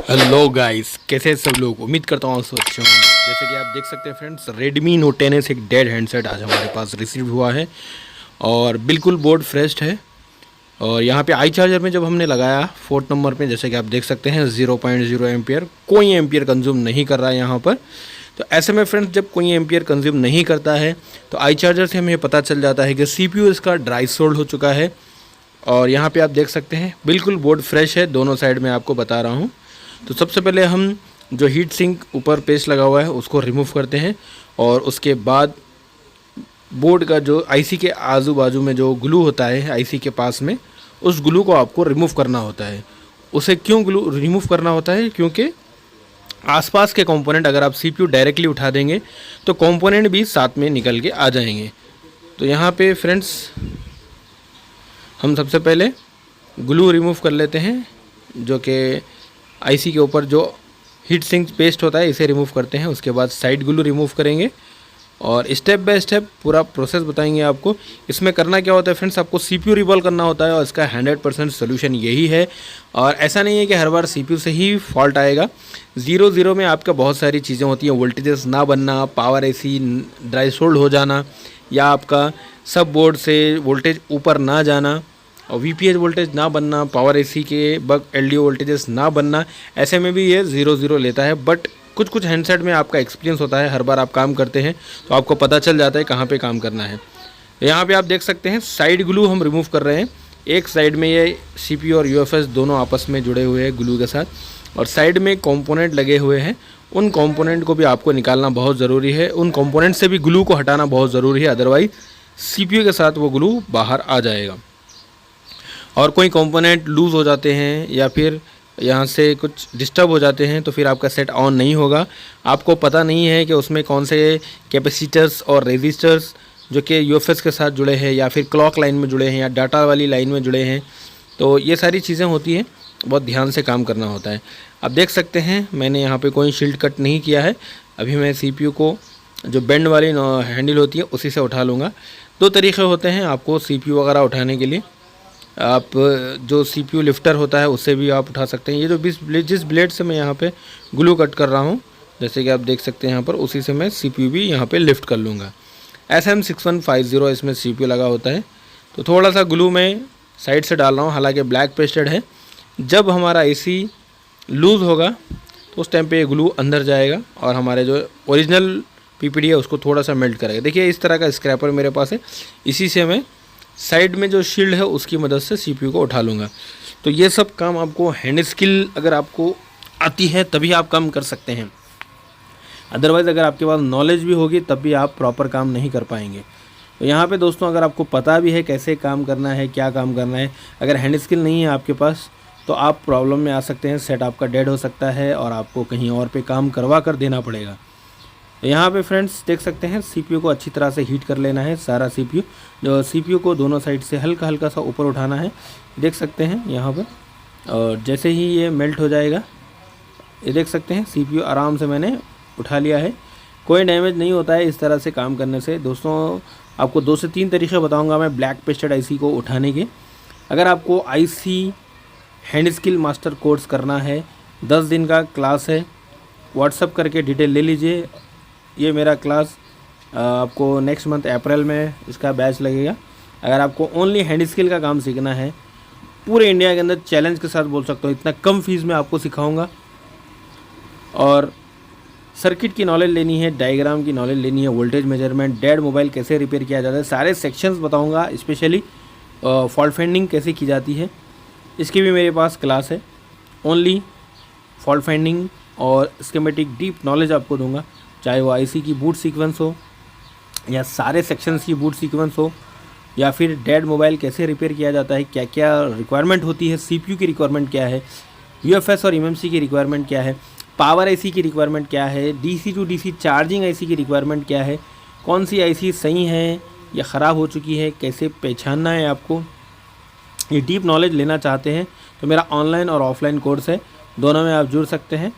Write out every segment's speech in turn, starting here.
Hello guys, कैसे हैं सब लोग। उम्मीद करता हूँ सब अच्छे होंगे। जैसे कि आप देख सकते हैं फ्रेंड्स, Redmi Note 10S एक डेड हैंडसेट आज हमारे पास रिसीव हुआ है और बिल्कुल बोर्ड फ्रेश है। और यहाँ पे आई चार्जर में जब हमने लगाया 4th नंबर पे, जैसे कि आप देख सकते हैं 0.0 एम्पियर, कोई एम्पियर कंज्यूम नहीं कर रहा है यहाँ पर। तो ऐसे में फ्रेंड्स, जब कोई एम्पियर कंज्यूम नहीं करता है तो आई चार्जर से हमें पता चल जाता है कि CPU इसका ड्राई सोल्ड हो चुका है। और यहाँ पे आप देख सकते हैं बिल्कुल बोर्ड फ्रेश है, दोनों साइड में आपको बता रहा हूँ। तो सबसे पहले हम जो हीट सिंक ऊपर पेस्ट लगा हुआ है उसको रिमूव करते हैं और उसके बाद बोर्ड का जो आईसी के आजू बाजू में जो ग्लू होता है आईसी के पास में, उस ग्लू को आपको रिमूव करना होता है। उसे क्यों ग्लू रिमूव करना होता है? क्योंकि आसपास के कंपोनेंट अगर आप सीपीयू डायरेक्टली उठा देंगे तो कंपोनेंट भी साथ में निकल के आ जाएंगे। तो यहाँ पे फ्रेंड्स हम सबसे पहले ग्लू रिमूव कर लेते हैं, जो कि आईसी के ऊपर जो हीट सिंक पेस्ट होता है इसे रिमूव करते हैं। उसके बाद साइड ग्लू रिमूव करेंगे और स्टेप बाय स्टेप पूरा प्रोसेस बताएंगे आपको। इसमें करना क्या होता है फ्रेंड्स, आपको सीपीयू रिवॉल्व करना होता है और इसका 100% सोल्यूशन यही है। और ऐसा नहीं है कि हर बार सीपीयू से ही फॉल्ट आएगा। 0-0 में आपका बहुत सारी चीज़ें होती हैं, वोल्टेजेस ना बनना, पावर एसी ड्राई सोल्ड हो जाना, या आपका सब बोर्ड से वोल्टेज ऊपर ना जाना और वीपीएच वोल्टेज ना बनना, पावर एसी के बग एलडीओ वोल्टेजेस ना बनना। ऐसे में भी ये 0-0 लेता है। बट कुछ कुछ हैंडसेट में आपका एक्सपीरियंस होता है, हर बार आप काम करते हैं तो आपको पता चल जाता है कहाँ पे काम करना है। यहाँ पे आप देख सकते हैं साइड ग्लू हम रिमूव कर रहे हैं। एक साइड में ये सीपीयू और यूएफएस दोनों आपस में जुड़े हुए हैं ग्लू के साथ, और साइड में कंपोनेंट लगे हुए हैं। उन कंपोनेंट को भी आपको निकालना बहुत ज़रूरी है, उन कंपोनेंट से भी ग्लू को हटाना बहुत ज़रूरी है, अदरवाइज सीपीयू के साथ वो ग्लू बाहर आ जाएगा। और कोई कंपोनेंट लूज़ हो जाते हैं या फिर यहाँ से कुछ डिस्टर्ब हो जाते हैं तो फिर आपका सेट ऑन नहीं होगा। आपको पता नहीं है कि उसमें कौन से कैपेसिटर्स और रेजिस्टर्स जो कि यूएफएस के साथ जुड़े हैं या फिर क्लॉक लाइन में जुड़े हैं या डाटा वाली लाइन में जुड़े हैं। तो ये सारी चीज़ें होती हैं, बहुत ध्यान से काम करना होता है। आप देख सकते हैं मैंने यहाँ पे कोई शील्ड कट नहीं किया है। अभी मैं सीपीयू को जो बेंड वाली हैंडल होती है उसी से उठा लूँगा। दो तरीक़े होते हैं आपको सीपीयू वगैरह उठाने के लिए। आप जो सीपीयू लिफ्टर होता है उससे भी आप उठा सकते हैं। ये जो जिस ब्लेड से मैं यहाँ पे ग्लू कट कर रहा हूँ, जैसे कि आप देख सकते हैं यहाँ पर, उसी से मैं सीपीयू भी यहाँ पे लिफ्ट कर लूँगा। SM6150 इसमें सीपीयू लगा होता है। तो थोड़ा सा ग्लू मैं साइड से डाल रहा हूँ, हालांकि ब्लैक पेस्टेड है। जब हमारा एसी लूज़ होगा तो उस टाइम पे ये ग्लू अंदर जाएगा और हमारे जो ओरिजिनल पीपीडी है उसको थोड़ा सा मेल्ट करेगा। देखिए इस तरह का स्क्रैपर मेरे पास है, इसी से मैं साइड में जो शील्ड है उसकी मदद से सीपीयू को उठा लूँगा। तो ये सब काम आपको हैंड स्किल अगर आपको आती है तभी आप काम कर सकते हैं, अदरवाइज़ अगर आपके पास नॉलेज भी होगी तब भी आप प्रॉपर काम नहीं कर पाएंगे। तो यहाँ पे दोस्तों अगर आपको पता भी है कैसे काम करना है, क्या काम करना है, अगर हैंड स्किल नहीं है आपके पास तो आप प्रॉब्लम में आ सकते हैं। सेट आपका डेड हो सकता है और आपको कहीं और पे काम करवा कर देना पड़ेगा। यहाँ पे फ्रेंड्स देख सकते हैं सीपीयू को अच्छी तरह से हीट कर लेना है। सारा सीपीयू को दोनों साइड से हल्का हल्का सा ऊपर उठाना है, देख सकते हैं यहाँ पर। और जैसे ही ये मेल्ट हो जाएगा, ये देख सकते हैं सीपीयू आराम से मैंने उठा लिया है। कोई डैमेज नहीं होता है इस तरह से काम करने से। दोस्तों आपको 2 से 3 तरीके बताऊँगा मैं ब्लैक पेस्टेड आईसी को उठाने के। अगर आपको IC hand skill master course करना है, 10 दिन का क्लास है, व्हाट्सअप करके डिटेल ले लीजिए। ये मेरा क्लास आपको नेक्स्ट मंथ अप्रैल में इसका बैच लगेगा। अगर आपको ओनली हैंड स्किल का काम सीखना है, पूरे इंडिया के अंदर चैलेंज के साथ बोल सकता हूँ, इतना कम फीस में आपको सिखाऊंगा। और सर्किट की नॉलेज लेनी है, डायग्राम की नॉलेज लेनी है, वोल्टेज मेजरमेंट, डेड मोबाइल कैसे रिपेयर किया जाता है, सारे सेक्शंस बताऊँगा। स्पेशली फॉल्ट फाइंडिंग कैसे की जाती है, इसकी भी मेरे पास क्लास है। ओनली फॉल्ट फाइंडिंग और स्कीमेटिक डीप नॉलेज आपको दूंगा, चाहे वो आईसी की बूट सीक्वेंस हो या सारे सेक्शंस की बूट सीक्वेंस हो, या फिर डेड मोबाइल कैसे रिपेयर किया जाता है, क्या क्या रिक्वायरमेंट होती है, सीपीयू की रिक्वायरमेंट क्या है, यूएफएस और एमएमसी की रिक्वायरमेंट क्या है, पावर आईसी की रिक्वायरमेंट क्या है, DC to DC charging IC की रिक्वायरमेंट क्या है, कौन सी आईसी सही है या ख़राब हो चुकी है, कैसे पहचानना है आपको। ये डीप नॉलेज लेना चाहते हैं तो मेरा ऑनलाइन और ऑफलाइन कोर्स है, दोनों में आप जुड़ सकते हैं।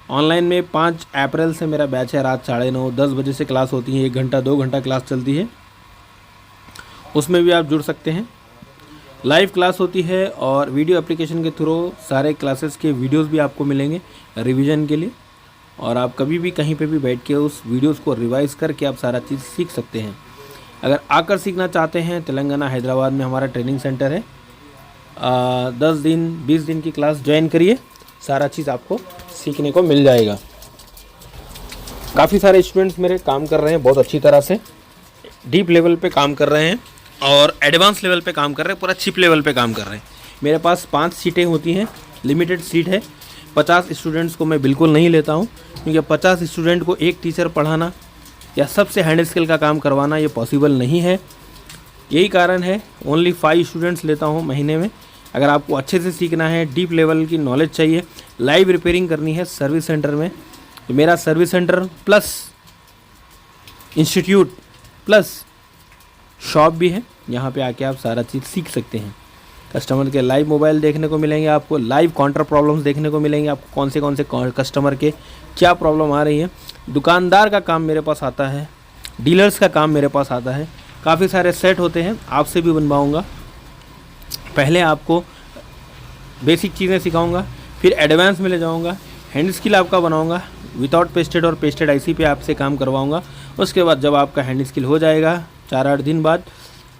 ऑनलाइन में 5 अप्रैल से मेरा बैच है, रात 9:30 10 बजे से क्लास होती है, 1 घंटा 2 घंटा क्लास चलती है, उसमें भी आप जुड़ सकते हैं। लाइव क्लास होती है और वीडियो एप्लीकेशन के थ्रू सारे क्लासेस के वीडियोस भी आपको मिलेंगे रिवीजन के लिए, और आप कभी भी कहीं पे भी बैठ के उस वीडियोस को रिवाइज करके आप सारा चीज़ सीख सकते हैं। अगर आकर सीखना चाहते हैं, तेलंगाना हैदराबाद में हमारा ट्रेनिंग सेंटर है। 10 दिन 20 दिन की क्लास ज्वाइन करिए, सारा चीज़ आपको सीखने को मिल जाएगा। काफ़ी सारे स्टूडेंट्स मेरे काम कर रहे हैं, बहुत अच्छी तरह से डीप लेवल पे काम कर रहे हैं और एडवांस लेवल पे काम कर रहे हैं, पूरा चिप लेवल पे काम कर रहे हैं। मेरे पास 5 सीटें होती हैं, लिमिटेड सीट है। 50 स्टूडेंट्स को मैं बिल्कुल नहीं लेता हूँ, क्योंकि 50 स्टूडेंट को एक टीचर पढ़ाना या सबसे हैंड स्किल का काम करवाना ये पॉसिबल नहीं है। यही कारण है ओनली 5 स्टूडेंट्स लेता हूँ महीने में। अगर आपको अच्छे से सीखना है, डीप लेवल की नॉलेज चाहिए, लाइव रिपेयरिंग करनी है सर्विस सेंटर में, तो मेरा service centre plus institute plus shop भी है। यहाँ पे आके आप सारा चीज़ सीख सकते हैं। कस्टमर के लाइव मोबाइल देखने को मिलेंगे, आपको लाइव काउंटर प्रॉब्लम्स देखने को मिलेंगे, आपको कौन से कस्टमर के क्या प्रॉब्लम आ रही है। दुकानदार का काम मेरे पास आता है, डीलर्स का काम मेरे पास आता है। काफ़ी सारे सेट होते हैं, आपसे भी बनवाऊँगा। पहले आपको बेसिक चीज़ें सिखाऊँगा, फिर एडवांस में ले जाऊँगा, हैंड स्किल आपका बनाऊँगा, विदाउट पेस्टेड और पेस्टेड आईसी पे आपसे काम करवाऊँगा। उसके बाद जब आपका हैंड स्किल हो जाएगा 4-8 दिन बाद,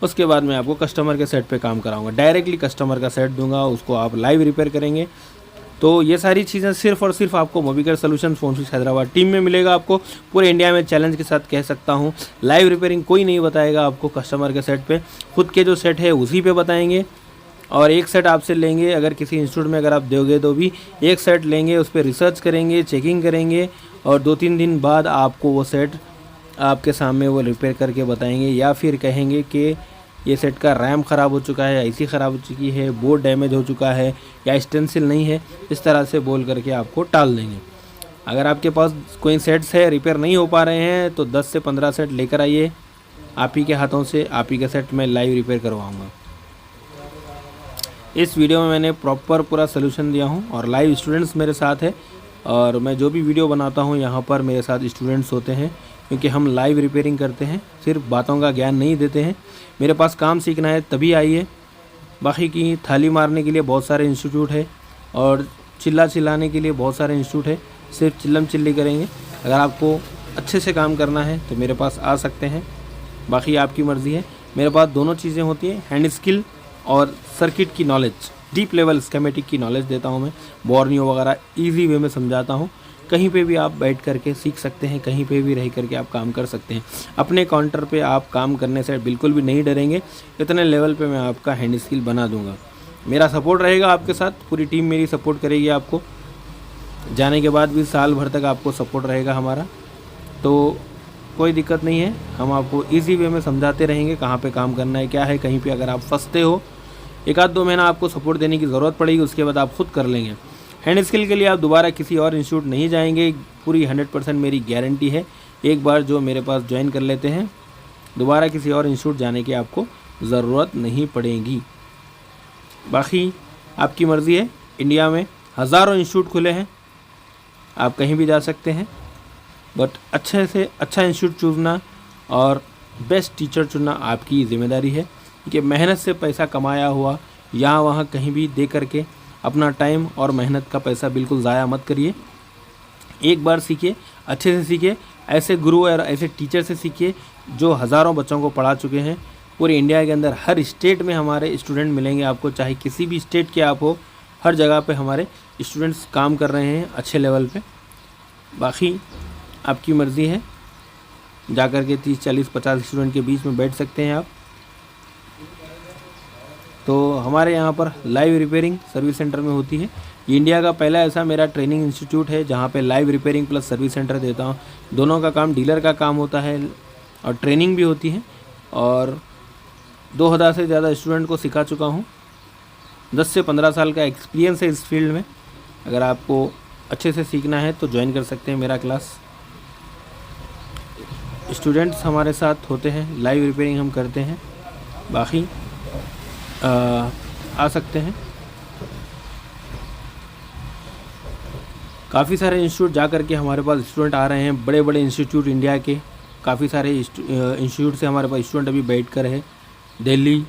उसके बाद मैं आपको कस्टमर के सेट पे काम कराऊंगा। डायरेक्टली कस्टमर का सेट दूंगा, उसको आप लाइव रिपेयर करेंगे। तो ये सारी चीज़ें सिर्फ और सिर्फ आपको Mobicare solutions phone switch Hyderabad team में मिलेगा। आपको पूरे इंडिया में चैलेंज के साथ कह सकता हूँ, लाइव रिपेयरिंग कोई नहीं बताएगा आपको कस्टमर के सेट पे, खुद के जो सेट है उसी पे बताएंगे। और एक सेट आपसे लेंगे, अगर किसी इंस्टीट्यूट में अगर आप दोगे तो भी एक सेट लेंगे, उस पर रिसर्च करेंगे, चेकिंग करेंगे, और 2-3 दिन बाद आपको वो सेट आपके सामने वो रिपेयर करके बताएंगे। या फिर कहेंगे कि ये सेट का रैम ख़राब हो चुका है, आईसी ख़राब हो चुकी है, बोर्ड डैमेज हो चुका है, या स्टेंसिल नहीं है, इस तरह से बोल करके आपको टाल देंगे। अगर आपके पास कोई सेट्स है रिपेयर नहीं हो पा रहे हैं, तो 10 से 15 सेट लेकर आइए, आप ही के हाथों से आप ही के सेट में लाइव रिपेयर करवाऊँगा। इस वीडियो में मैंने प्रॉपर पूरा सोल्यूशन दिया हूँ, और लाइव स्टूडेंट्स मेरे साथ है, और मैं जो भी वीडियो बनाता हूँ यहाँ पर मेरे साथ स्टूडेंट्स होते हैं, क्योंकि हम लाइव रिपेयरिंग करते हैं, सिर्फ बातों का ज्ञान नहीं देते हैं। मेरे पास काम सीखना है तभी आइए। बाकी की थाली मारने के लिए बहुत सारे इंस्टीट्यूट है, और चिल्लाने के लिए बहुत सारे इंस्टीट्यूट है, सिर्फ चिल्लम चिल्ली करेंगे। अगर आपको अच्छे से काम करना है तो मेरे पास आ सकते हैं, बाकी आपकी मर्ज़ी है। मेरे पास दोनों चीज़ें होती हैं, हैंड स्किल और सर्किट की नॉलेज, डीप लेवल स्कीमेटिक की नॉलेज देता हूँ मैं, बोर्नियो वगैरह ईजी वे में समझाता हूँ। कहीं पे भी आप बैठ करके सीख सकते हैं, कहीं पे भी रह करके आप काम कर सकते हैं। अपने काउंटर पे आप काम करने से बिल्कुल भी नहीं डरेंगे, इतने लेवल पे मैं आपका हैंड स्किल बना दूंगा। मेरा सपोर्ट रहेगा आपके साथ, पूरी टीम मेरी सपोर्ट करेगी आपको। जाने के बाद भी साल भर तक आपको सपोर्ट रहेगा हमारा, तो कोई दिक्कत नहीं है। हम आपको ईजी वे में समझाते रहेंगे कहाँ पर काम करना है, क्या है। कहीं पर अगर आप फंसते हो, 1-2 महीना आपको सपोर्ट देने की ज़रूरत पड़ेगी, उसके बाद आप खुद कर लेंगे। हैंड स्किल के लिए आप दोबारा किसी और इंस्टीट्यूट नहीं जाएंगे, पूरी 100% मेरी गारंटी है। एक बार जो मेरे पास ज्वाइन कर लेते हैं, दोबारा किसी और इंस्टीट्यूट जाने की आपको ज़रूरत नहीं पड़ेगी। बाकी आपकी मर्ज़ी है, इंडिया में हज़ारों इंस्टीट्यूट खुले हैं, आप कहीं भी जा सकते हैं, बट अच्छे से अच्छा इंस्टीट्यूट चुनना और बेस्ट टीचर चुनना आपकी ज़िम्मेदारी है। कि मेहनत से पैसा कमाया हुआ यहाँ वहाँ कहीं भी दे करके अपना टाइम और मेहनत का पैसा बिल्कुल ज़ाया मत करिए। एक बार सीखिए, अच्छे से सीखिए, ऐसे गुरु और ऐसे टीचर से सीखिए जो हज़ारों बच्चों को पढ़ा चुके हैं। पूरे इंडिया के अंदर हर स्टेट में हमारे स्टूडेंट मिलेंगे आपको, चाहे किसी भी स्टेट के आप हो, हर जगह पे हमारे स्टूडेंट्स काम कर रहे हैं अच्छे लेवल पे। बाकी आपकी मर्ज़ी है, जा कर के 30, 40, 50 स्टूडेंट के बीच में बैठ सकते हैं आप। तो हमारे यहाँ पर लाइव रिपेयरिंग सर्विस सेंटर में होती है। ये इंडिया का पहला ऐसा मेरा ट्रेनिंग इंस्टीट्यूट है जहाँ पे live repairing plus service centre देता हूँ। दोनों का काम डीलर का काम होता है और ट्रेनिंग भी होती है, और 2000 से ज़्यादा स्टूडेंट को सिखा चुका हूँ। 10 से 15 साल का एक्सपीरियंस है इस फील्ड में। अगर आपको अच्छे से सीखना है तो ज्वाइन कर सकते हैं मेरा क्लास। स्टूडेंट्स हमारे साथ होते हैं, लाइव रिपेयरिंग हम करते हैं। बाकी आ सकते हैं। काफ़ी सारे इंस्टीट्यूट जा कर के हमारे पास स्टूडेंट आ रहे हैं, बड़े बड़े इंस्टीट्यूट इंडिया के काफ़ी सारे इंस्टीट्यूट से हमारे पास स्टूडेंट अभी बैठ कर है। दिल्ली,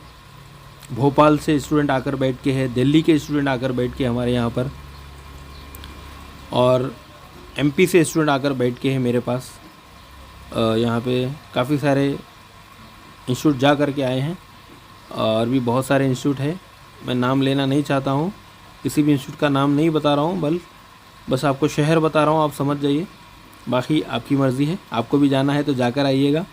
भोपाल से स्टूडेंट आकर बैठ के है, दिल्ली के स्टूडेंट आकर बैठ के हमारे यहाँ पर, और एमपी से स्टूडेंट आकर बैठ के है मेरे पास। यहाँ पे काफ़ी सारे इंस्टीट्यूट जा कर के आए हैं, और भी बहुत सारे इंस्टीट्यूट है। मैं नाम लेना नहीं चाहता हूँ, किसी भी इंस्टीट्यूट का नाम नहीं बता रहा हूँ, बस आपको शहर बता रहा हूँ, आप समझ जाइए। बाकी आपकी मर्ज़ी है, आपको भी जाना है तो जाकर आइएगा।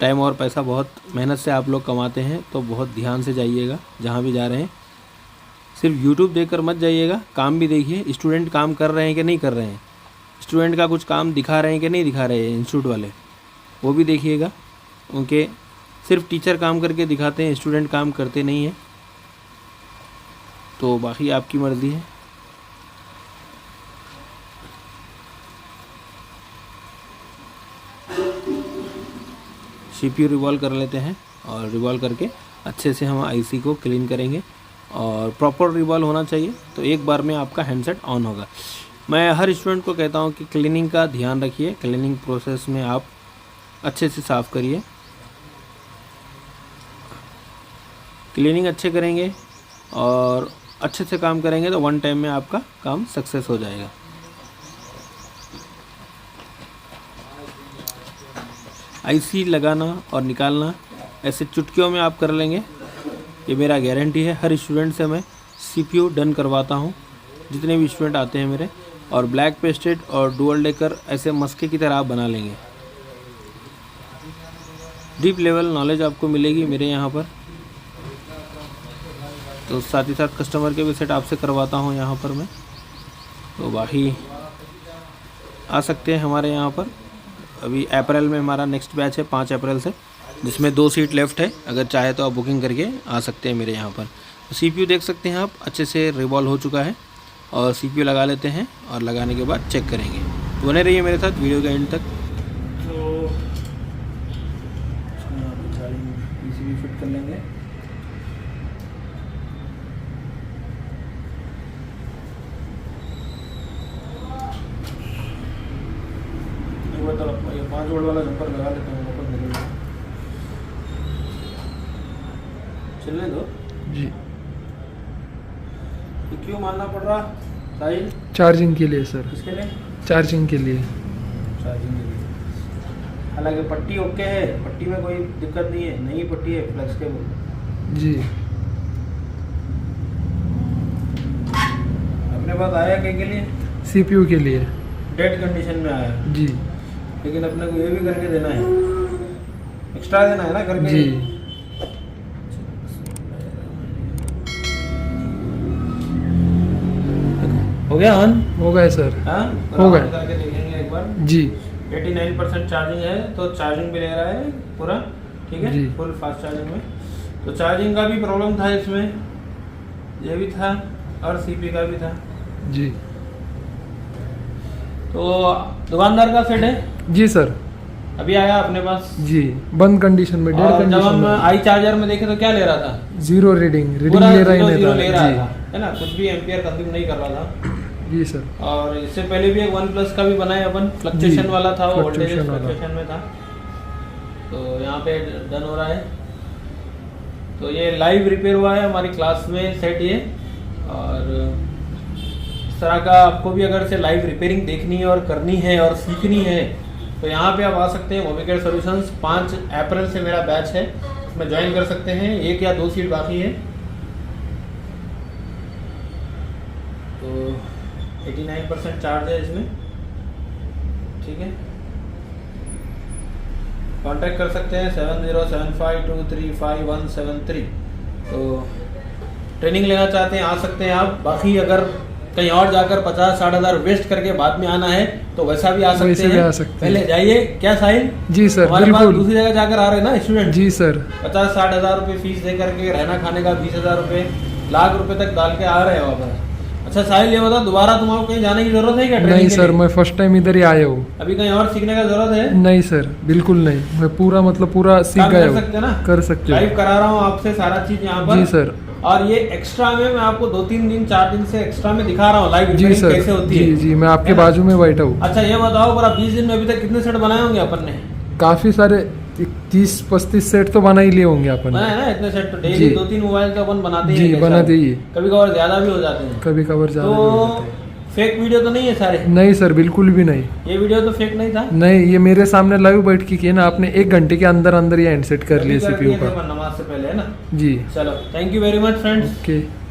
टाइम और पैसा बहुत मेहनत से आप लोग कमाते हैं, तो बहुत ध्यान से जाइएगा जहाँ भी जा रहे हैं। सिर्फ यूट्यूब देखकर मत जाइएगा, काम भी देखिए, स्टूडेंट काम कर रहे हैं कि नहीं कर रहे हैं, स्टूडेंट का कुछ काम दिखा रहे हैं कि नहीं दिखा रहे हैं इंस्टीट्यूट वाले, वो भी देखिएगा। उनके सिर्फ टीचर काम करके दिखाते हैं, स्टूडेंट काम करते नहीं हैं। तो बाकी आपकी मर्ज़ी है। CPU रिवॉल्व कर लेते हैं, और रिवॉल्व करके अच्छे से हम IC को क्लीन करेंगे, और प्रॉपर रिवॉल्व होना चाहिए, तो एक बार में आपका हैंडसेट ऑन होगा। मैं हर स्टूडेंट को कहता हूं कि क्लीनिंग का ध्यान रखिए, क्लीनिंग प्रोसेस में आप अच्छे से साफ़ करिए। क्लीनिंग अच्छे करेंगे और अच्छे से काम करेंगे तो वन टाइम में आपका काम सक्सेस हो जाएगा। IC लगाना और निकालना ऐसे चुटकियों में आप कर लेंगे, ये मेरा गारंटी है। हर स्टूडेंट से मैं CPU डन करवाता हूँ, जितने भी स्टूडेंट आते हैं मेरे, और ब्लैक पेस्टेड और डुअल डेकर ऐसे मस्के की तरह आप बना लेंगे। डीप लेवल नॉलेज आपको मिलेगी मेरे यहाँ पर। तो साथ ही साथ कस्टमर के भी सेट आपसे करवाता हूँ यहाँ पर मैं। तो बाकी आ सकते हैं हमारे यहाँ पर। अभी अप्रैल में हमारा नेक्स्ट बैच है 5 अप्रैल से, जिसमें 2 सीट लेफ़्ट है। अगर चाहे तो आप बुकिंग करके आ सकते हैं मेरे यहाँ पर। तो CPU देख सकते हैं आप, अच्छे से रिवॉल्व हो चुका है, और CPU लगा लेते हैं, और लगाने के बाद चेक करेंगे। तो बने रहिए मेरे साथ वीडियो के एंड तक। तो PCB फिट कर लेंगे। ये 5 वोल्ट वाला जंपर लगा लेते हैं, ऊपर निकल चलने दो जी। तो क्यों मानना पड़ रहा साहिल? चार्जिंग के लिए सर। किसके लिए? चार्जिंग के लिए। चार्जिंग के लिए। हालांकि पट्टी ओके है, पट्टी में कोई दिक्कत नहीं है, नई पट्टी है फ्लेक्स केबल जी। अपने पास आया क्या के लिए? CPU के लिए। डेड कंडीशन में आया जी। लेकिन अपने को ये भी करके देना है, एक्स्ट्रा देना है ना करके जी। हो गया ऑन? हो गए सर। हाँ हो गए। करके देखेंगे एक बार जी। 89% चार्जिंग है, तो चार्जिंग भी ले रहा है पूरा, ठीक है जी। फुल फास्ट चार्जिंग में। तो चार्जिंग का भी प्रॉब्लम था इसमें, ये भी था, और CPU का भी था जी। तो दुकानदार का सेट है जी सर। अभी आया अपने पास जी, बंद कंडीशन में, डेड और जब कंडीशन हम में। आई चार्जर में देखे तो क्या ले रहा था? 0 रीडिंग पूरा ले रहा ही नहीं जीरो ले रहा था। था, है ना, कुछ भी एम्पियर कंज्यूम नहीं कर रहा था। जी सर। और इससे पहले भी एक OnePlus का भी बनाया अपन, फ्लक्चुएशन वाला था, वो वोल्टेज फ्लक्चुएशन वाला। फ्लक्चुएशन में था। तो यहाँ पे डन हो रहा है। तो ये लाइव रिपेयर हुआ है हमारी क्लास में सेट ये। और इस तरह का आपको भी अगर से लाइव रिपेयरिंग देखनी है और करनी है और सीखनी है, तो यहाँ पे आप आ सकते हैं। मोबिकेयर सॉल्यूशंस 5 अप्रैल से मेरा बैच है, इसमें ज्वाइन कर सकते हैं। 1 या 2 सीट बाकी है। तो 89% चार्ज है इसमें, ठीक है। कांटेक्ट कर सकते हैं 7075235173। तो ट्रेनिंग लेना चाहते हैं आ सकते हैं आप। बाकी अगर कहीं और जाकर 50-60 हज़ार वेस्ट करके बाद में आना है तो वैसा भी आ सकते हैं। पहले जाइए, क्या साहिल? जी सर, हमारे पास बिल्कुल। दूसरी जगह जाकर आ रहे हैं ना स्टूडेंट। जी सर। 50-60 हज़ार रुपये फीस दे करके रहना खाने का 20,000 रुपये, लाख रुपए तक डाल के आ रहे हैं वापस। अच्छा साहिल, ये बताओ दोबारा तुम्हारा कहीं जाने की जरूरत है क्या? नहीं सर, मैं फर्स्ट टाइम इधर ही आया हूँ। अभी कहीं और सीखने का जरूरत है? नहीं सर, बिल्कुल नहीं। मैं पूरा पूरा सीख गया हूँ। कर सकते हैं ना? कर सकते हो। लाइव करा रहा हूँ आपसे सारा चीज यहाँ पर। जी सर। और ये एक्स्ट्रा में मैं आपको 2-3 दिन 4 दिन से एक्स्ट्रा में दिखा रहा हूँ लाइव जी रिपेयरिंग सर। कैसे होती जी है। जी, मैं आपके बाजू में बैठा हूँ। अच्छा ये बताओ, पूरा 20 दिन में अभी तक कितने सेट बनाए होंगे अपन ने? काफी सारे 30-35 सेट तो बना ही लिए होंगे अपन ने। है ना, इतने सेट तो जी। डेली 2-3 मोबाइल तो अपन बनाते ही जी हैं, बनाते ही है। कभी कभार ज्यादा भी हो जाते हैं। कभी कभार ज्यादा भी हो जाते तो हैं। फेक वीडियो तो नहीं है सारे? नहीं सर, बिल्कुल भी नहीं। ये वीडियो तो फेक नहीं था? नहीं, ये मेरे सामने लाइव बैठ के किए ना आपने, 1 घंटे के अंदर अंदर ये हैंडसेट कर लिए अभी कर सीपीयू दिए थे का। अपन नमाज से पहले, है ना? जी। चलो, thank you very much friends. Okay.